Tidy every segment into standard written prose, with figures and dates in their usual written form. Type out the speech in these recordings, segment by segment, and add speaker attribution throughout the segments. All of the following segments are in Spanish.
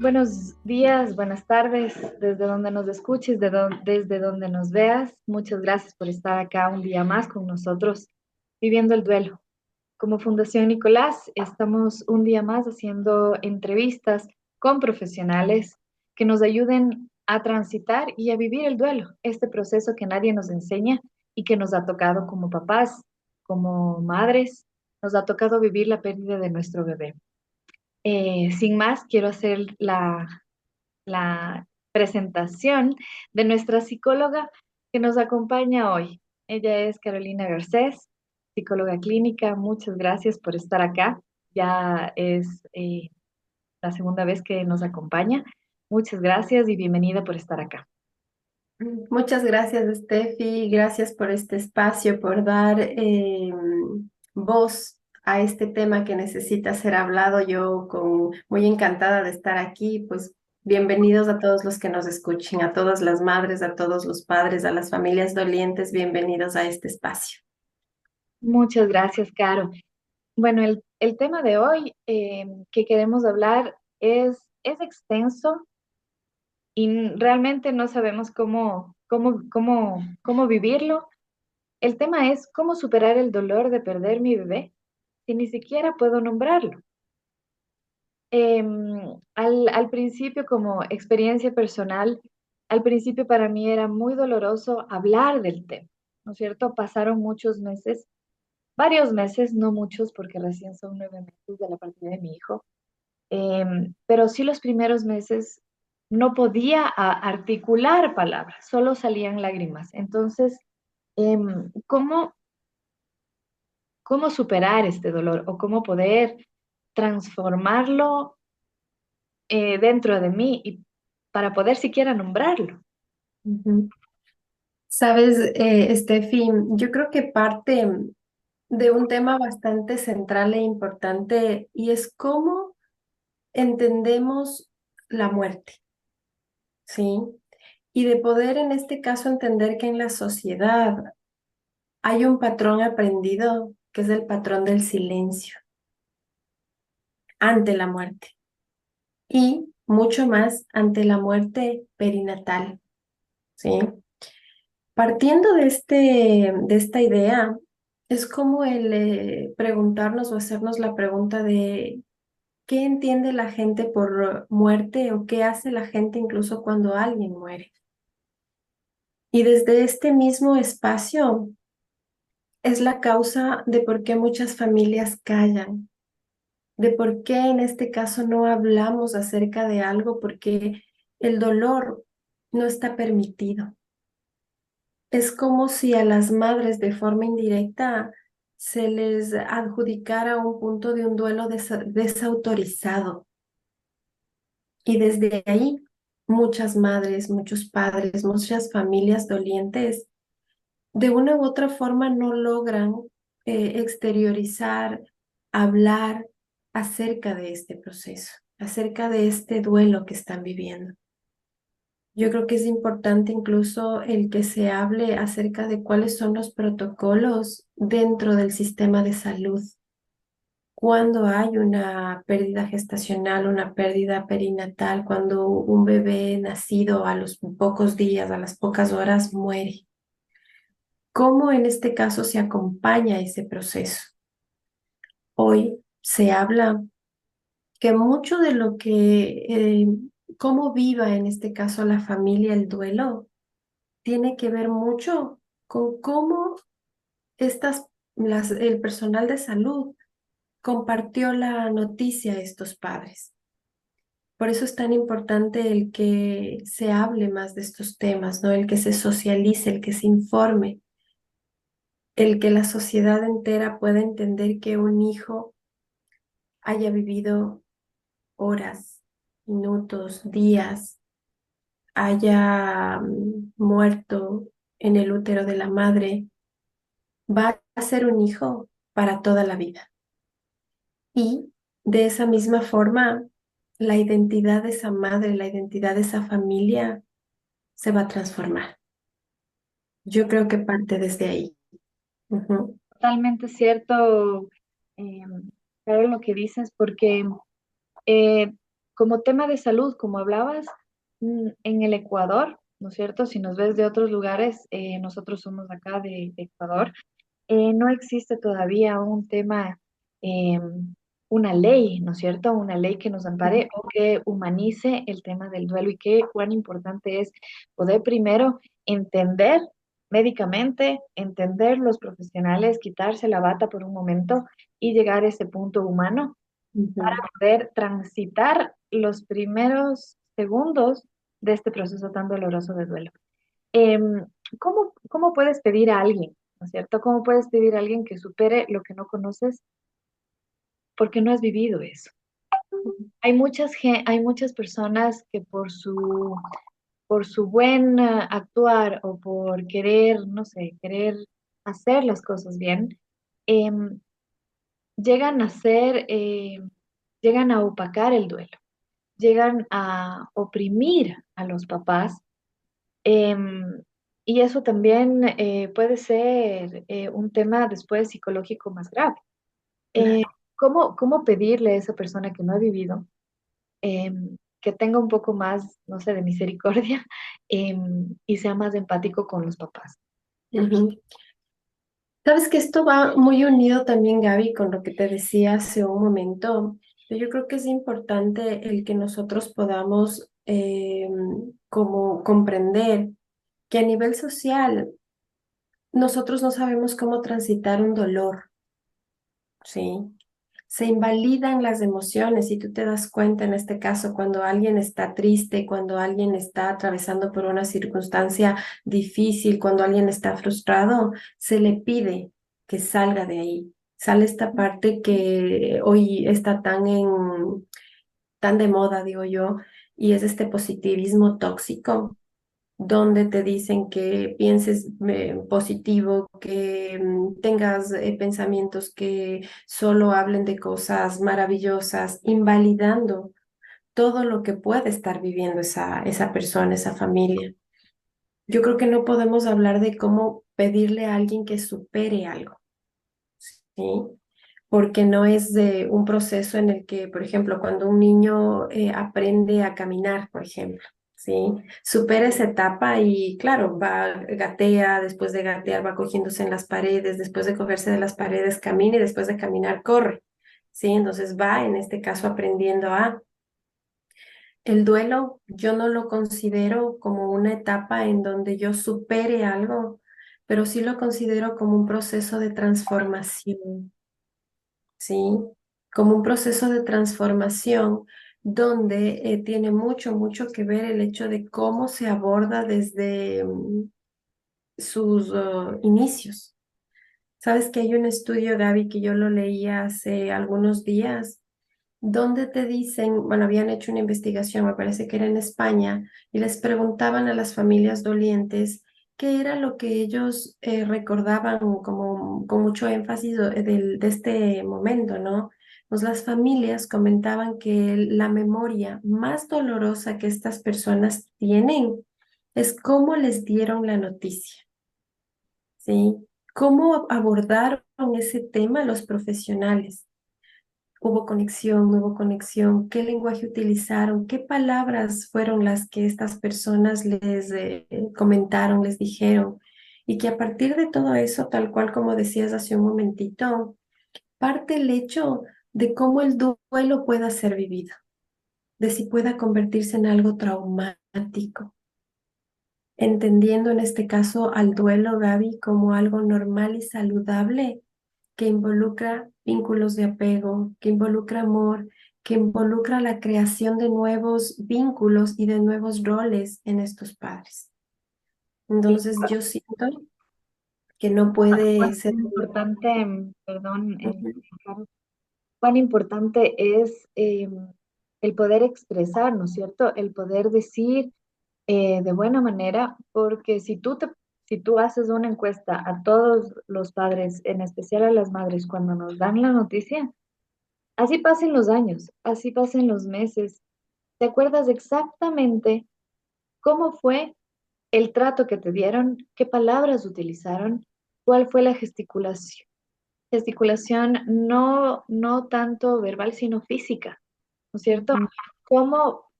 Speaker 1: Buenos días, buenas tardes, desde donde nos escuches, desde donde nos veas. Muchas gracias por estar acá un día más con nosotros, viviendo el duelo. Como Fundación Nicolás, estamos un día más haciendo entrevistas con profesionales que nos ayuden a transitar y a vivir el duelo, este proceso que nadie nos enseña y que nos ha tocado como papás, como madres, nos ha tocado vivir la pérdida de nuestro bebé. Sin más, quiero hacer la presentación de nuestra psicóloga que nos acompaña hoy. Ella es Carolina Garcés, psicóloga clínica. Muchas gracias por estar acá. Ya es la segunda vez que nos acompaña. Muchas gracias y bienvenida por estar acá.
Speaker 2: Muchas gracias, Steffi. Gracias por este espacio, por dar voz a este tema que necesita ser hablado. Muy encantada de estar aquí. Pues bienvenidos a todos los que nos escuchen, a todas las madres, a todos los padres, a las familias dolientes. Bienvenidos a este espacio.
Speaker 1: Muchas gracias, Caro. Bueno, el tema de hoy que queremos hablar es extenso y realmente no sabemos cómo vivirlo. El tema es cómo superar el dolor de perder mi bebé si ni siquiera puedo nombrarlo. Al principio, como experiencia personal, al principio para mí era muy doloroso hablar del tema, ¿no es cierto? Pasaron muchos meses, varios meses, no muchos porque recién son 9 meses de la partida de mi hijo, pero sí los primeros meses no podía articular palabras, solo salían lágrimas. Entonces, ¿cómo cómo superar este dolor o cómo poder transformarlo dentro de mí y para poder siquiera nombrarlo.
Speaker 2: Ujú. Sabes, Steffi, yo creo que parte de un tema bastante central e importante y es cómo entendemos la muerte, ¿sí? Y de poder en este caso entender que en la sociedad hay un patrón aprendido que es el patrón del silencio ante la muerte y mucho más ante la muerte perinatal, ¿sí? Partiendo de esta idea, es como el preguntarnos o hacernos la pregunta de ¿qué entiende la gente por muerte o qué hace la gente incluso cuando alguien muere? Y desde este mismo espacio es la causa de por qué muchas familias callan, de por qué en este caso no hablamos acerca de algo, porque el dolor no está permitido. Es como si a las madres de forma indirecta se les adjudicara un punto de un duelo desautorizado. Y desde ahí muchas madres, muchos padres, muchas familias dolientes de una u otra forma no logran exteriorizar, hablar acerca de este proceso, acerca de este duelo que están viviendo. Yo creo que es importante incluso el que se hable acerca de cuáles son los protocolos dentro del sistema de salud. Cuando hay una pérdida gestacional, una pérdida perinatal, cuando un bebé nacido a los pocos días, a las pocas horas, muere. ¿Cómo en este caso se acompaña ese proceso? Hoy se habla que mucho de lo que, cómo viva en este caso la familia el duelo, tiene que ver mucho con cómo el personal de salud compartió la noticia a estos padres. Por eso es tan importante el que se hable más de estos temas, ¿no? El que se socialice, el que se informe, el que la sociedad entera pueda entender que un hijo haya vivido horas, minutos, días, haya muerto en el útero de la madre, va a ser un hijo para toda la vida. Y de esa misma forma, la identidad de esa madre, la identidad de esa familia se va a transformar. Yo creo que parte desde ahí. Ujú.
Speaker 1: Totalmente cierto, eh, claro lo que dices, porque eh, como tema de salud, como hablabas, en el Ecuador, ¿no es cierto? Si nos ves de otros lugares, nosotros somos acá de Ecuador, no existe todavía un tema, eh, una ley, ¿no es cierto? Una ley que nos ampare o que humanice el tema del duelo y qué cuán importante es poder primero entender médicamente, entender los profesionales, quitarse la bata por un momento y llegar a ese punto humano para
Speaker 2: Ujú.
Speaker 1: poder transitar los primeros segundos de este proceso tan doloroso de duelo. Em, ¿cómo puedes pedir a alguien, ¿no es cierto? ¿Cómo puedes pedir a alguien que supere lo que no conoces porque no has vivido eso? Hay muchas personas que por su buen actuar o por querer, no sé, querer hacer las cosas bien, em, llegan a ser, llegan a opacar el duelo, llegan a oprimir a los papás. Em, y eso también puede ser un tema después psicológico más grave. Eh,
Speaker 2: Claro.
Speaker 1: ¿cómo pedirle a esa persona que no ha vivido que tenga un poco más, no sé, de misericordia y sea más empático con los papás?
Speaker 2: Ujú. Sabes que esto va muy unido también, Gaby, con lo que te decía hace un momento. Yo creo que es importante el que nosotros podamos como comprender que a nivel social nosotros no sabemos cómo transitar un dolor, ¿sí? Se invalidan las emociones y tú te das cuenta en este caso cuando alguien está triste, cuando alguien está atravesando por una circunstancia difícil, cuando alguien está frustrado, se le pide que salga de ahí. Sale esta parte que hoy está tan de moda, digo yo, y es este positivismo tóxico donde te dicen que pienses positivo, que tengas pensamientos que solo hablen de cosas maravillosas, invalidando todo lo que puede estar viviendo esa persona, esa familia. Yo creo que no podemos hablar de cómo pedirle a alguien que supere algo, ¿sí? Porque no es de un proceso en el que, por ejemplo, cuando un niño aprende a caminar, por ejemplo, ¿sí? Supera esa etapa y, claro, gatea, después de gatear va cogiéndose en las paredes, después de cogerse de las paredes camina y después de caminar corre, ¿sí? Entonces va, en este caso, aprendiendo a... El duelo yo no lo considero como una etapa en donde yo supere algo, pero sí lo considero como un proceso de transformación. ¿Sí? Como un proceso de transformación donde tiene mucho que ver el hecho de cómo se aborda desde sus inicios. Sabes que hay un estudio, Gaby, que yo lo leí hace algunos días, donde te dicen, bueno, habían hecho una investigación, me parece que era en España, y les preguntaban a las familias dolientes qué era lo que ellos recordaban como con mucho énfasis de este momento, ¿no? Pues las familias comentaban que la memoria más dolorosa que estas personas tienen es cómo les dieron la noticia. ¿Sí? ¿Cómo abordaron ese tema los profesionales? ¿Hubo conexión? ¿No hubo conexión? ¿Qué lenguaje utilizaron? ¿Qué palabras fueron las que estas personas les comentaron, les dijeron? Y que a partir de todo eso, tal cual como decías hace un momentito, parte el hecho de cómo el duelo pueda ser vivido, de si pueda convertirse en algo traumático, entendiendo en este caso al duelo, Gaby, como algo normal y saludable que involucra vínculos de apego, que involucra amor, que involucra la creación de nuevos vínculos y de nuevos roles en estos padres.
Speaker 1: Sí,
Speaker 2: Entonces yo siento que no puede
Speaker 1: cuán
Speaker 2: ser...
Speaker 1: importante, perdón,
Speaker 2: Ujú,
Speaker 1: Caro, cuán importante es el poder expresar, ¿no es cierto? El poder decir de buena manera, porque si tú haces una encuesta a todos los padres, en especial a las madres, cuando nos dan la noticia, así pasen los años, así pasen los meses, ¿te acuerdas exactamente cómo fue el trato que te dieron, qué palabras utilizaron, cuál fue la gesticulación? Gesticulación no tanto verbal, sino física, ¿no es cierto?
Speaker 2: ujú,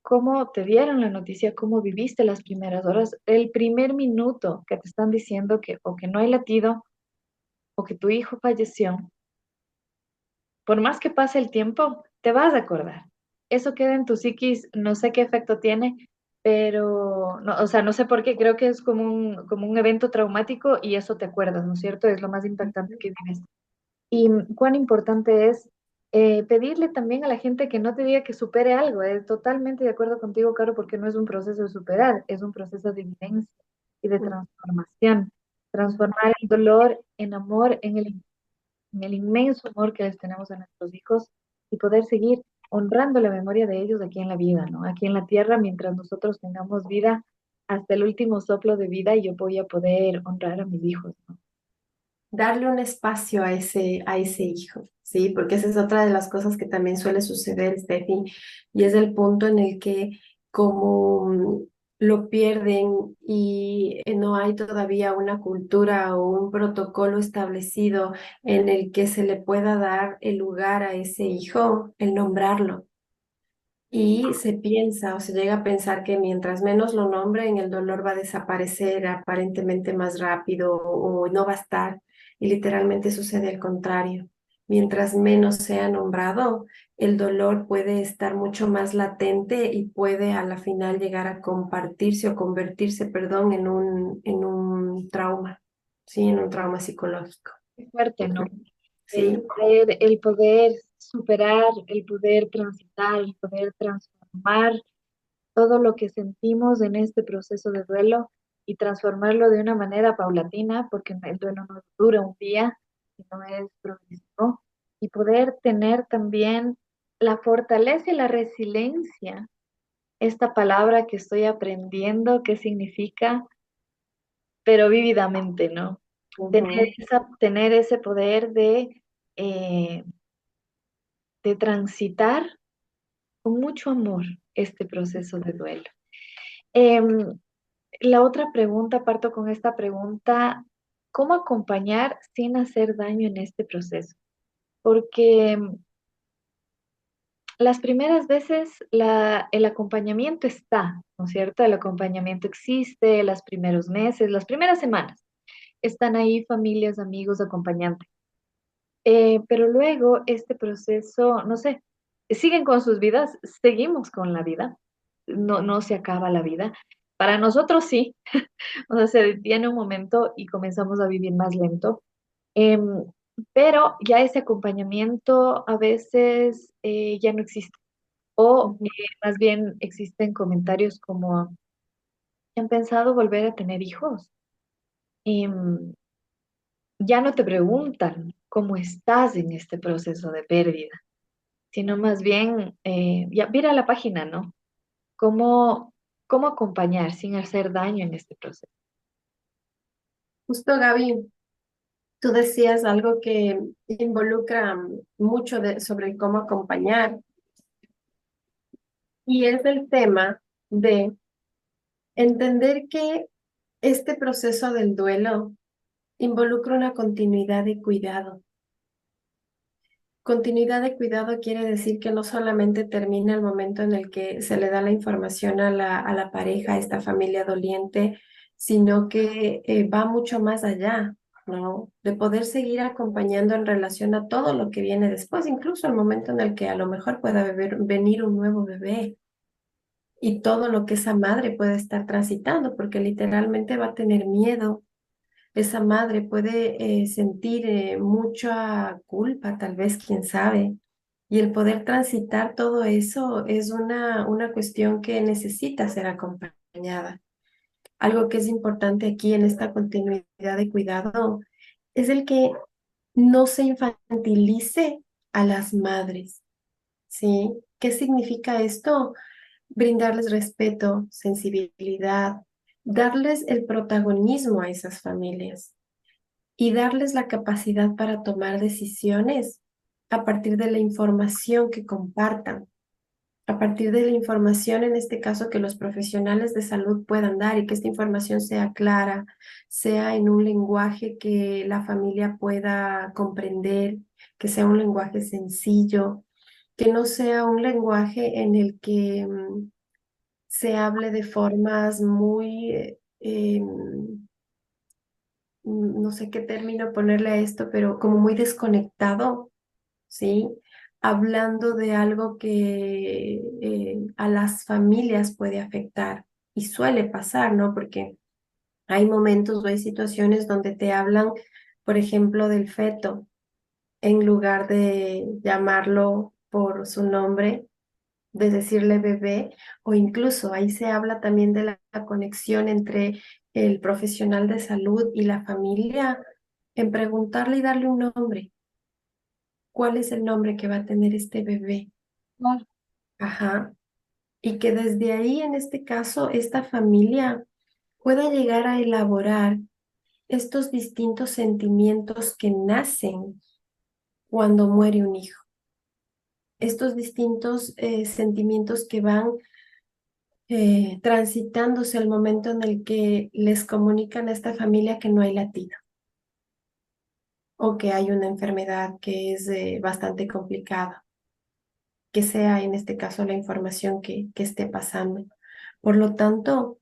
Speaker 1: cómo te dieron la noticia, cómo viviste las primeras horas, el primer minuto que te están diciendo que o que no hay latido o que tu hijo falleció, por más que pase el tiempo, te vas a acordar. Eso queda en tu psiquis, no sé qué efecto tiene, pero, no, o sea, no sé por qué, creo que es como un evento traumático y eso te acuerdas, ¿no es cierto? Es lo más impactante que vives. Y cuán importante es pedirle también a la gente que no te diga que supere algo. Totalmente de acuerdo contigo, Caro, porque no es un proceso de superar, es un proceso de vivencia y de transformación. Transformar el dolor en amor, en el inmenso amor que les tenemos a nuestros hijos y poder seguir honrando la memoria de ellos aquí en la vida, ¿no? Aquí en la tierra, mientras nosotros tengamos vida, hasta el último soplo de vida, yo voy a poder honrar a mis hijos, ¿no?
Speaker 2: Darle un espacio a ese hijo, ¿sí? Porque esa es otra de las cosas que también suele suceder, Steffi, y es el punto en el que como lo pierden y no hay todavía una cultura o un protocolo establecido en el que se le pueda dar el lugar a ese hijo, el nombrarlo. Y se piensa o se llega a pensar que mientras menos lo nombren, el dolor va a desaparecer aparentemente más rápido o no va a estar. Y literalmente sucede al contrario. Mientras menos sea nombrado, el dolor puede estar mucho más latente y puede a la final llegar a compartirse o convertirse, perdón, en un trauma, sí, en un trauma psicológico.
Speaker 1: Qué fuerte, ¿no?
Speaker 2: Sí.
Speaker 1: El poder superar, el poder transitar, el poder transformar todo lo que sentimos en este proceso de duelo y transformarlo de una manera paulatina, porque el duelo no dura un día, sino es progresivo, y poder tener también la fortaleza y la resiliencia, esta palabra que estoy aprendiendo, qué significa, pero vívidamente, ¿no?
Speaker 2: Ujú.
Speaker 1: Tener ese poder eh, de transitar con mucho amor este proceso de duelo. Em, la otra pregunta, parto con esta pregunta, ¿cómo acompañar sin hacer daño en este proceso? Porque las primeras veces el acompañamiento está, ¿no es cierto? El acompañamiento existe, los primeros meses, las primeras semanas. Están ahí familias, amigos, acompañantes. Pero luego este proceso, no sé, siguen con sus vidas, seguimos con la vida, no se acaba la vida. Para nosotros sí, o sea, se detiene un momento y comenzamos a vivir más lento. Em, pero ya ese acompañamiento a veces ya no existe. O
Speaker 2: Ujú.
Speaker 1: más bien existen comentarios como, ¿han pensado volver a tener hijos? Em, ya no te preguntan cómo estás en este proceso de pérdida, sino más bien, ya mira la página, ¿no? ¿Cómo, cómo acompañar sin hacer daño en este proceso?
Speaker 2: Justo, Gaby. Tú decías algo que involucra mucho sobre cómo acompañar y es el tema de entender que este proceso del duelo involucra una continuidad de cuidado. Continuidad de cuidado quiere decir que no solamente termina el momento en el que se le da la información a la pareja, a esta familia doliente, sino que va mucho más allá, ¿no? De poder seguir acompañando en relación a todo lo que viene después, incluso el momento en el que a lo mejor pueda venir un nuevo bebé y todo lo que esa madre puede estar transitando, porque literalmente va a tener miedo, esa madre puede sentir mucha culpa, tal vez, quién sabe. Y el poder transitar todo eso es una cuestión que necesita ser acompañada. Algo que es importante aquí en esta continuidad de cuidado es el que no se infantilice a las madres, ¿sí? ¿Qué significa esto? Brindarles respeto, sensibilidad, darles el protagonismo a esas familias y darles la capacidad para tomar decisiones a partir de la información que compartan, a partir de la información, en este caso, que los profesionales de salud puedan dar y que esta información sea clara, sea en un lenguaje que la familia pueda comprender, que sea un lenguaje sencillo, que no sea un lenguaje en el que se hable de formas muy, no sé qué término ponerle a esto, pero como muy desconectado, ¿sí? Hablando de algo que a las familias puede afectar y suele pasar, ¿no? Porque hay momentos o hay situaciones donde te hablan, por ejemplo, del feto, en lugar de llamarlo por su nombre, de decirle bebé, o incluso ahí se habla también de la conexión entre el profesional de salud y la familia, en preguntarle y darle un nombre. ¿Cuál es el nombre que va a tener este bebé?
Speaker 1: Claro.
Speaker 2: Ajá. Y que desde ahí, en este caso, esta familia pueda llegar a elaborar estos distintos sentimientos que nacen cuando muere un hijo, estos distintos sentimientos que van transitándose al momento en el que les comunican a esta familia que no hay latido o que hay una enfermedad que es bastante complicada, que sea en este caso la información que esté pasando. Por lo tanto,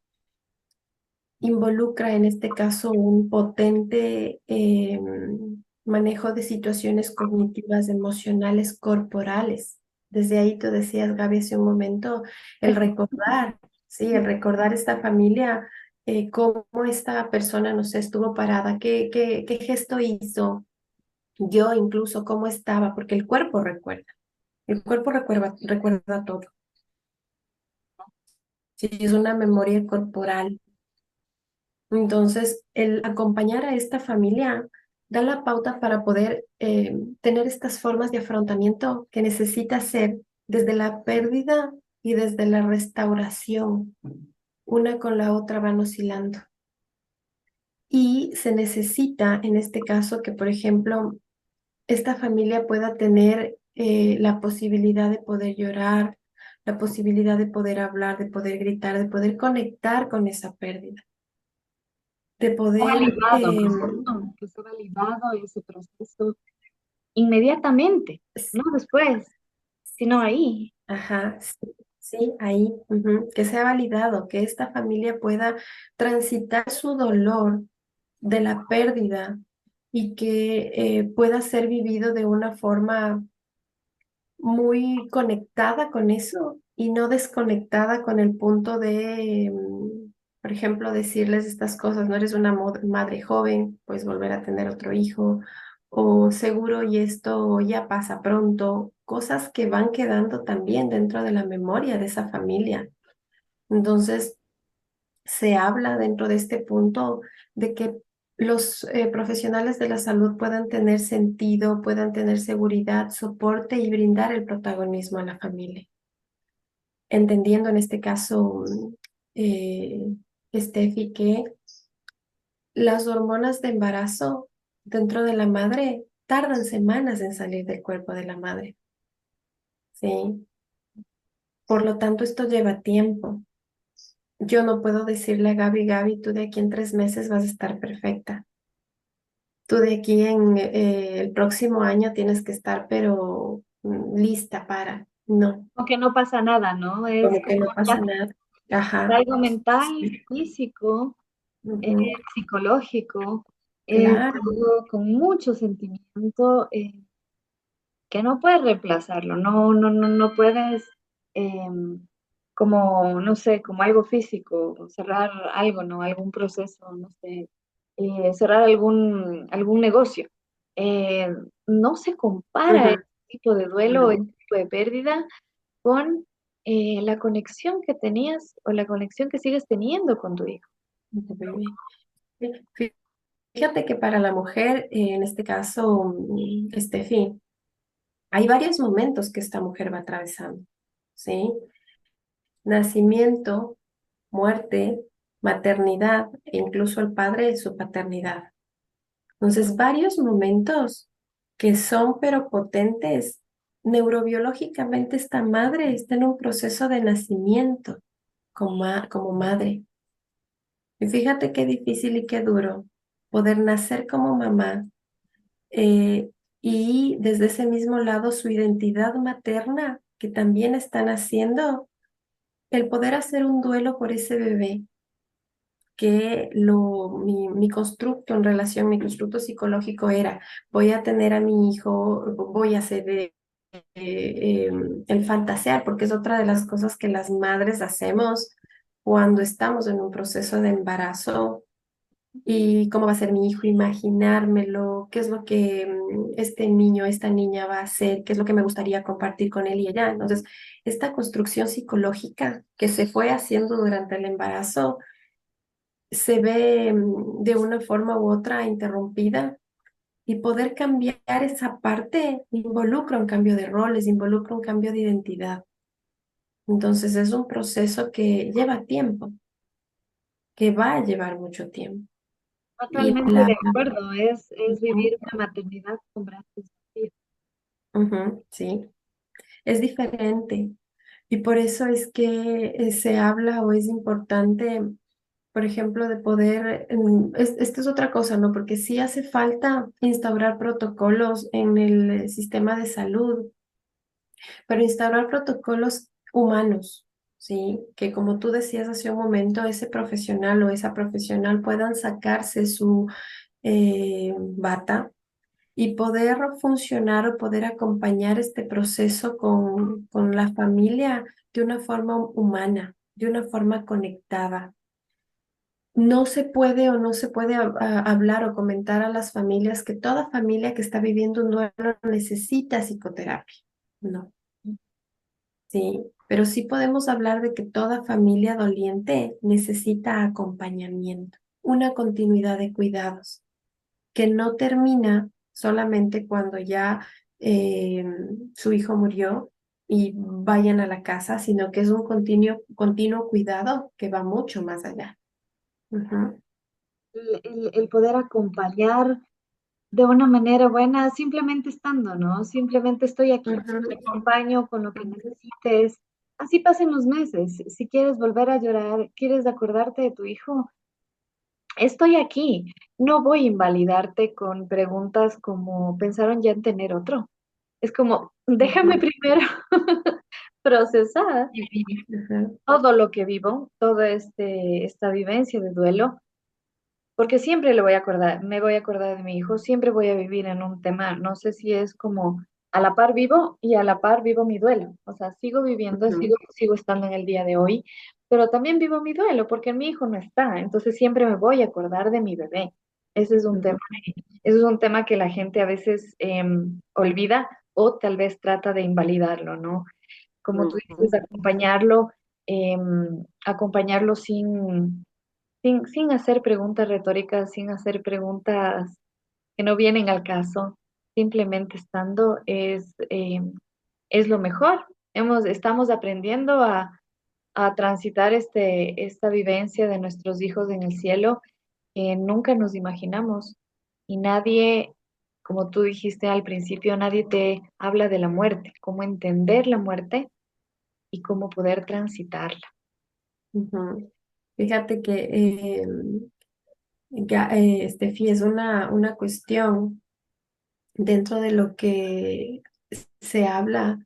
Speaker 2: involucra en este caso un potente manejo de situaciones cognitivas, emocionales, corporales. Desde ahí tú decías, Gaby, hace un momento, el recordar, sí, el recordar esta familia, cómo esta persona, no sé, estuvo parada, qué gesto hizo, yo incluso cómo estaba, porque el cuerpo recuerda todo, sí, es una memoria corporal. Entonces, el acompañar a esta familia da la pauta para poder tener estas formas de afrontamiento que necesita hacer desde la pérdida y desde la restauración. Una con la otra van oscilando. Y se necesita, en este caso, que, por ejemplo, esta familia pueda tener la posibilidad de poder llorar, la posibilidad de poder hablar, de poder gritar, de poder conectar con esa pérdida, de poder
Speaker 1: Validado, ¿no es cierto? Que sea validado ese proceso inmediatamente, no después, sino ahí.
Speaker 2: ajá, sí, sí, ahí, ujú, que sea validado, que esta familia pueda transitar su dolor de la pérdida y que pueda ser vivido de una forma muy conectada con eso y no desconectada con el punto de, por ejemplo, decirles estas cosas, no eres una madre joven, pues volver a tener otro hijo, o seguro y esto ya pasa pronto, cosas que van quedando también dentro de la memoria de esa familia. Entonces, se habla dentro de este punto de que los profesionales de la salud puedan tener sentido, puedan tener seguridad, soporte y brindar el protagonismo a la familia. Entendiendo en este caso, eh, Steffi, que las hormonas de embarazo dentro de la madre tardan semanas en salir del cuerpo de la madre, ¿sí? Por lo tanto, esto lleva tiempo. Yo no puedo decirle a Gaby, Gaby, tú de aquí en 3 meses vas a estar perfecta. Tú de aquí en el próximo año tienes que estar, pero lista para. No,
Speaker 1: Aunque no pasa nada, ¿no? Es
Speaker 2: como
Speaker 1: como
Speaker 2: que no
Speaker 1: ya
Speaker 2: pasa nada. Ajá.
Speaker 1: algo mental,
Speaker 2: Sí.
Speaker 1: físico, eh,
Speaker 2: Ujú.
Speaker 1: psicológico,
Speaker 2: Claro.
Speaker 1: algo con mucho sentimiento, que no puedes reemplazarlo, no puedes, como, no sé, como algo físico, cerrar algo, ¿no? Algún proceso, no sé, cerrar algún negocio. Eh, no se compara
Speaker 2: Ujú.
Speaker 1: este tipo de duelo, este
Speaker 2: No,
Speaker 1: tipo de pérdida con la conexión que tenías o la conexión que sigues teniendo con tu hijo.
Speaker 2: no te bebé. Fí- Fíjate que para la mujer, en este caso, Steffi, hay varios momentos que esta mujer va atravesando, ¿sí? Nacimiento, muerte, maternidad e incluso el padre de su paternidad. Entonces, varios momentos que son pero potentes. Neurobiológicamente, esta madre está en un proceso de nacimiento como madre. Y fíjate qué difícil y qué duro poder nacer como mamá, y desde ese mismo lado su identidad materna, que también están haciendo, el poder hacer un duelo por ese bebé, que mi constructo en relación, mi constructo psicológico era, voy a tener a mi hijo, voy a hacer el fantasear, porque es otra de las cosas que las madres hacemos cuando estamos en un proceso de embarazo. ¿Y cómo va a ser mi hijo? Imaginármelo, qué es lo que este niño, esta niña va a hacer, qué es lo que me gustaría compartir con él y ella. Entonces, esta construcción psicológica que se fue haciendo durante el embarazo se ve de una forma u otra interrumpida, y poder cambiar esa parte involucra un cambio de roles, involucra un cambio de identidad. Entonces es un proceso que lleva tiempo, que va a llevar mucho tiempo. Y
Speaker 1: Totalmente de acuerdo, es vivir una maternidad con brazos vacíos.
Speaker 2: Ujú, sí, es diferente. Y por eso es que se habla o es importante, por ejemplo, de poder, esto es otra cosa, ¿no? Porque sí hace falta instaurar protocolos en el sistema de salud, pero instaurar protocolos humanos, ¿sí? Que como tú decías hace un momento, ese profesional o esa profesional puedan sacarse su bata y poder funcionar o poder acompañar este proceso con la familia de una forma humana, de una forma conectada. No se puede o no se puede hablar o comentar a las familias que toda familia que está viviendo un duelo necesita psicoterapia. No, sí, pero sí podemos hablar de que toda familia doliente necesita acompañamiento, una continuidad de cuidados que no termina solamente cuando ya eh, su hijo murió y vayan a la casa, sino que es un continuo cuidado que va mucho más allá. Ujú,
Speaker 1: El poder acompañar de una manera buena, simplemente estando, ¿no? Simplemente estoy aquí, te
Speaker 2: ujú,
Speaker 1: acompaño con lo que necesites. Así pasen los meses. Si quieres volver a llorar, quieres acordarte de tu hijo, estoy aquí. No voy a invalidarte con preguntas como, ¿pensaron ya en tener otro? Es como, déjame
Speaker 2: ujú,
Speaker 1: primero procesar
Speaker 2: ujú,
Speaker 1: todo lo que vivo, toda esta vivencia de duelo, porque siempre le voy a acordar, me voy a acordar de mi hijo, siempre voy a vivir en un tema, no sé si es como a la par vivo y a la par vivo mi duelo, o sea, sigo viviendo,
Speaker 2: ujú,
Speaker 1: sigo estando en el día de hoy, pero también vivo mi duelo porque mi hijo no está, entonces siempre me voy a acordar de mi bebé. Ese es un tema,
Speaker 2: ujú,
Speaker 1: ese es un tema que la gente a veces olvida o tal vez trata de invalidarlo, ¿no? Como tú dices,
Speaker 2: ujú,
Speaker 1: acompañarlo sin hacer preguntas retóricas, sin hacer preguntas que no vienen al caso, simplemente estando es lo mejor. Estamos aprendiendo a transitar esta vivencia de nuestros hijos en el cielo que nunca nos imaginamos. Y nadie, como tú dijiste al principio, nadie te habla de la muerte, cómo entender la muerte y cómo poder transitarla.
Speaker 2: ujú. Fíjate que, Steffi, es una cuestión dentro de lo que se habla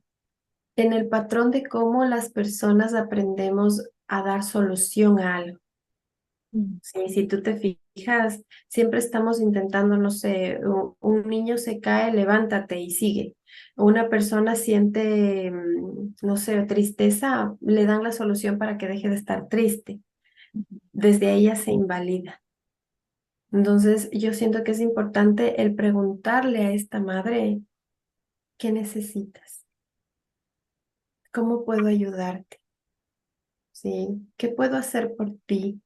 Speaker 2: en el patrón de cómo las personas aprendemos a dar solución a algo.
Speaker 1: Mm,
Speaker 2: Sí, si tú te fijas, siempre estamos intentando, no sé, un niño se cae, levántate y sigue. Una persona siente, no sé, tristeza, le dan la solución para que deje de estar triste. Desde ahí ya se invalida. Entonces, yo siento que es importante el preguntarle a esta madre, ¿qué necesitas? ¿Cómo puedo ayudarte? ¿Sí? ¿Qué puedo hacer por ti?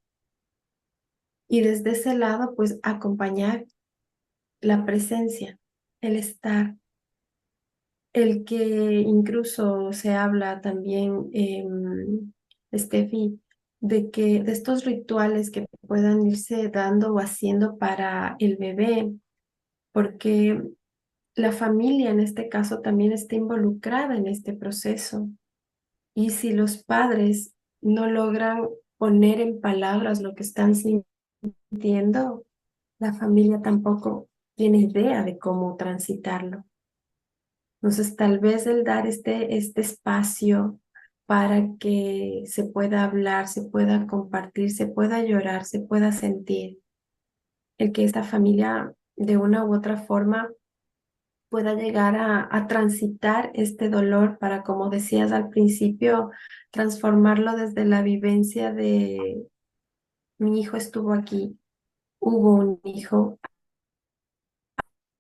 Speaker 2: Y desde ese lado, pues acompañar la presencia, el estar, el que incluso se habla también, Steffi, de que de estos rituales que puedan irse dando o haciendo para el bebé, porque la familia en este caso también está involucrada en este proceso. Y si los padres no logran poner en palabras lo que están sintiendo, la familia tampoco tiene idea de cómo transitarlo. Entonces, tal vez el dar este espacio para que se pueda hablar, se pueda compartir, se pueda llorar, se pueda sentir, el que esta familia de una u otra forma pueda llegar a transitar este dolor para, como decías al principio, transformarlo desde la vivencia de mi hijo estuvo aquí, hubo un hijo,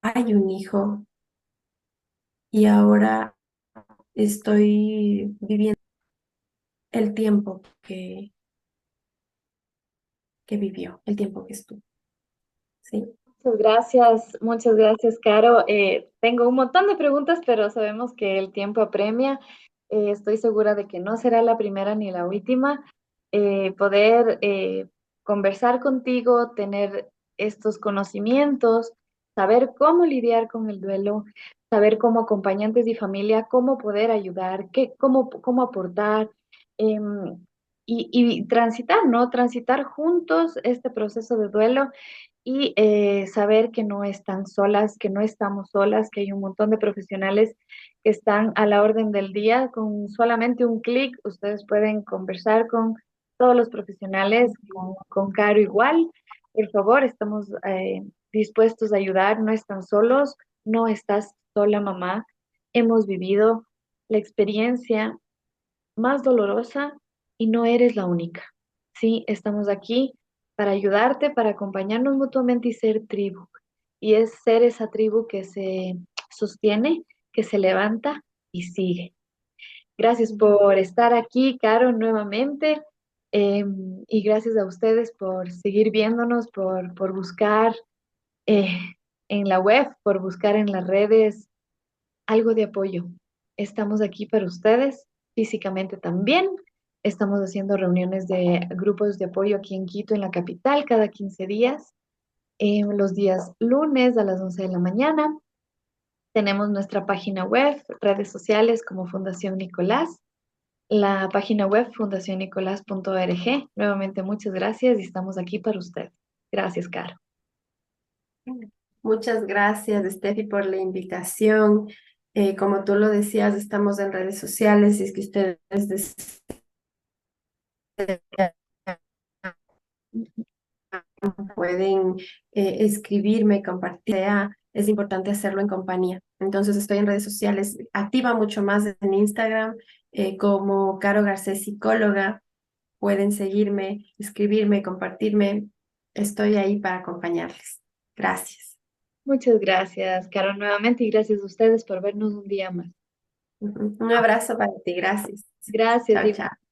Speaker 2: hay un hijo y ahora estoy viviendo el tiempo que vivió, el tiempo que estuvo, ¿sí?
Speaker 1: Muchas gracias, Caro. Tengo un montón de preguntas, pero sabemos que el tiempo apremia. Estoy segura de que no será la primera ni la última. Poder conversar contigo, tener estos conocimientos, saber cómo lidiar con el duelo, saber como acompañantes y familia, cómo poder ayudar, cómo aportar. Y transitar, ¿no? Transitar juntos este proceso de duelo y saber que no están solas, que no estamos solas, que hay un montón de profesionales que están a la orden del día. Con solamente un clic, ustedes pueden conversar con todos los profesionales, con Caro igual. Por favor, estamos dispuestos a ayudar, no están solos, no estás sola, mamá. Hemos vivido la experiencia más dolorosa y no eres la única. Sí, estamos aquí para ayudarte, para acompañarnos mutuamente y ser tribu. Y es ser esa tribu que se sostiene, que se levanta y sigue. Gracias por estar aquí, Caro, nuevamente. Y gracias a ustedes por seguir viéndonos, por buscar eh, en la web, por buscar en las redes algo de apoyo. Estamos aquí para ustedes, físicamente también. Estamos haciendo reuniones de grupos de apoyo aquí en Quito, en la capital, cada 15 días, los días lunes a las 11 de la mañana. Tenemos nuestra página web, redes sociales como Fundación Nicolás, la página web fundacionnicolás.org. Nuevamente, muchas gracias y estamos aquí para ustedes. Gracias, Caro.
Speaker 2: Muchas gracias, Steffi, por la invitación. Como tú lo decías, estamos en redes sociales y es que ustedes pueden escribirme, compartir. Es importante hacerlo en compañía. Entonces estoy en redes sociales, activa mucho más en Instagram como Caro Garcés Psicóloga. Pueden seguirme, escribirme, compartirme. Estoy ahí para acompañarles. Gracias.
Speaker 1: Muchas gracias, Caro, nuevamente y gracias a ustedes por vernos un día más.
Speaker 2: Un abrazo para ti. Gracias.
Speaker 1: Gracias.
Speaker 2: Chao, chao.